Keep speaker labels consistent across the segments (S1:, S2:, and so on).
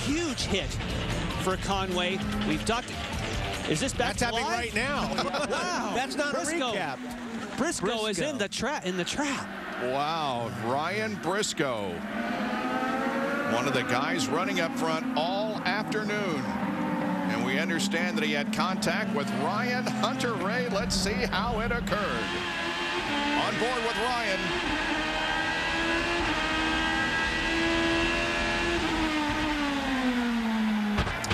S1: huge hit for Conway. We've talked. Is this back
S2: That's
S1: to
S2: happening
S1: live?
S2: right now.
S1: Wow.
S2: That's not
S1: Briscoe.
S2: a recap.
S1: Briscoe is in the trap.
S3: Wow, Ryan Briscoe, one of the guys running up front all afternoon. And we understand that he had contact with Ryan Hunter-Reay. Let's see how it occurred. On board with Ryan.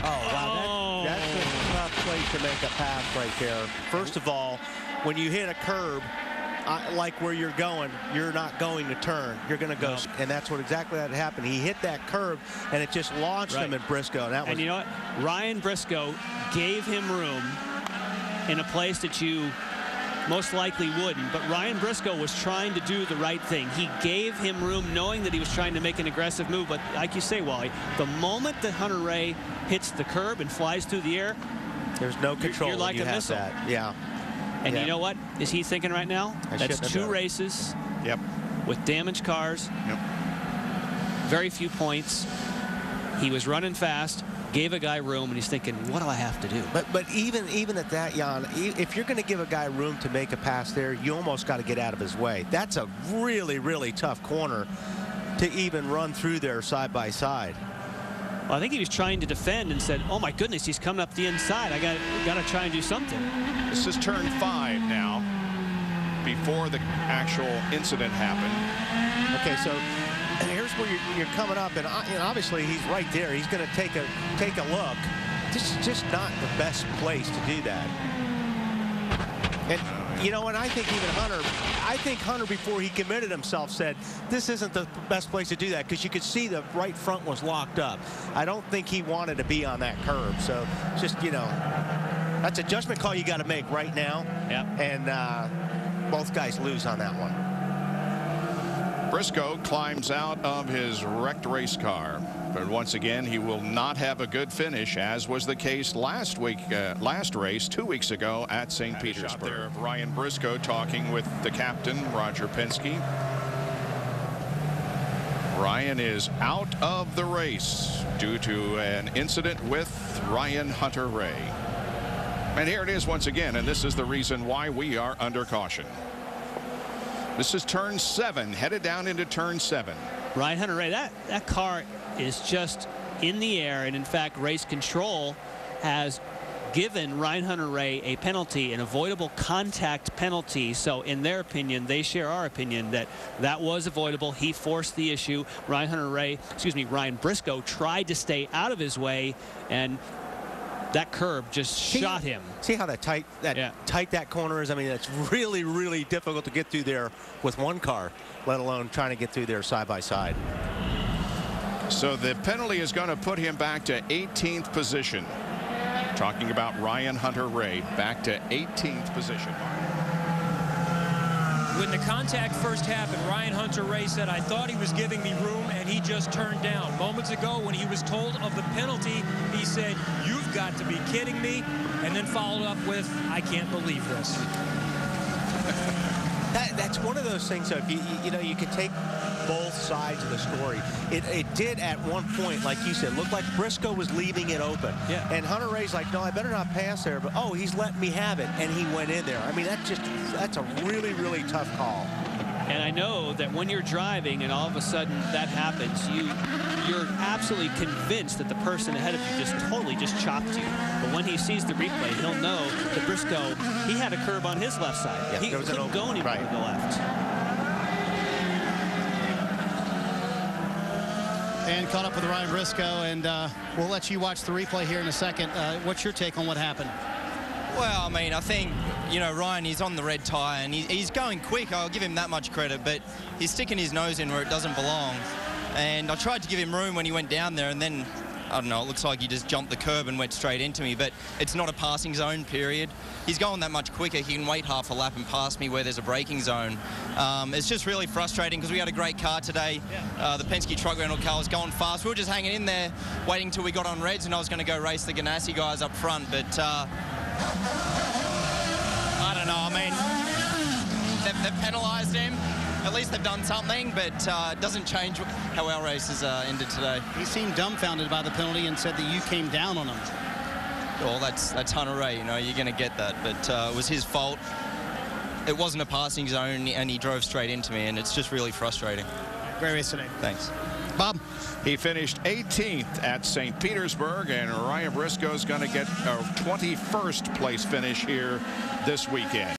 S2: Oh, wow. That's a tough place to make a pass right there. First of all, when you hit a curb, like where you're going, you're not going to turn. You're going to go, and that's what exactly that happened. He hit that curb, and it just launched him at Briscoe. And
S1: you know what? Ryan Briscoe gave him room in a place that you most likely wouldn't. But Ryan Briscoe was trying to do the right thing. He gave him room, knowing that he was trying to make an aggressive move. But like you say, Wally, the moment that Hunter-Reay hits the curb and flies through the air,
S2: there's no control.
S1: You're like a missile.
S2: Yeah.
S1: And you know what is he thinking right now? That's 2 races with damaged cars. Very few points. He was running fast, gave a guy room, and he's thinking, what do I have to do?
S2: But even at that, Jan, if you're going to give a guy room to make a pass there, you almost got to get out of his way. That's a really, really tough corner to even run through there side by side.
S1: Well, I think he was trying to defend and said, oh my goodness, he's coming up the inside. I got to try and do something.
S3: This is turn 5 now, before the actual incident happened.
S2: Okay, so here's where you're coming up, and obviously he's right there. He's going to take a look. This is just not the best place to do that. And you know, and I think even Hunter, before he committed himself, said this isn't the best place to do that, because you could see the right front was locked up. I don't think he wanted to be on that curb. So just, you know, that's a judgment call you got to make right now. And both guys lose on that one.
S3: Briscoe climbs out of his wrecked race car, but once again he will not have a good finish, as was the case last race 2 weeks ago at St. Petersburg. There of Ryan Briscoe talking with the captain, Roger Penske. Ryan is out of the race due to an incident with Ryan Hunter-Reay. And here it is once again, and this is the reason why we are under caution. This is turn 7, headed down into turn 7.
S1: Ryan Hunter-Reay, that car is just in the air, and in fact, race control has given Ryan Hunter-Reay a penalty, an avoidable contact penalty. So in their opinion, they share our opinion that that was avoidable. He forced the issue. Ryan Briscoe tried to stay out of his way, and that curb just shot him.
S2: See how tight that corner is? I mean, it's really, really difficult to get through there with one car, let alone trying to get through there side by side.
S3: So the penalty is going to put him back to 18th position. Talking about Ryan Hunter-Reay, back to 18th position.
S4: When the contact first happened, Ryan Hunter-Reay said, I thought he was giving me room, and he just turned down. Moments ago, when he was told of the penalty, he said, you've got to be kidding me, and then followed up with, I can't believe this.
S2: That's one of those things, though, you know, you could take both sides of the story. It did at one point, like you said, look like Briscoe was leaving it open. And Hunter-Reay's like, no, I better not pass there. But, oh, he's letting me have it. And he went in there. I mean, that's a really, really tough call.
S1: And I know that when you're driving and all of a sudden that happens, you're absolutely convinced that the person ahead of you just totally chopped you. But when he sees the replay, he'll know that Briscoe, he had a curb on his left side. He couldn't go anywhere to the left.
S5: And caught up with Ryan Briscoe, and we'll let you watch the replay here in a second. What's your take on what happened?
S6: Well, I mean, I think, you know, Ryan, he's on the red tyre, and he's going quick. I'll give him that much credit, but he's sticking his nose in where it doesn't belong. And I tried to give him room when he went down there, and then, I don't know, it looks like he just jumped the curb and went straight into me, but it's not a passing zone, period. He's going that much quicker. He can wait half a lap and pass me where there's a braking zone. It's just really frustrating because we had a great car today. The Penske truck rental car was going fast. We were just hanging in there, waiting till we got on reds, and I was going to go race the Ganassi guys up front, but I don't know. I mean, they've penalised him. at least they've done something, but it doesn't change how our races ended today.
S5: He seemed dumbfounded by the penalty and said that you came down on him.
S6: Well, that's Hunter-Reay, you know, you're going to get that, but it was his fault. It wasn't a passing zone, and he drove straight into me, and it's just really frustrating.
S5: Great race today.
S6: Thanks.
S5: Bob?
S3: He finished 18th at St. Petersburg, and Ryan Briscoe is going to get a 21st place finish here this weekend.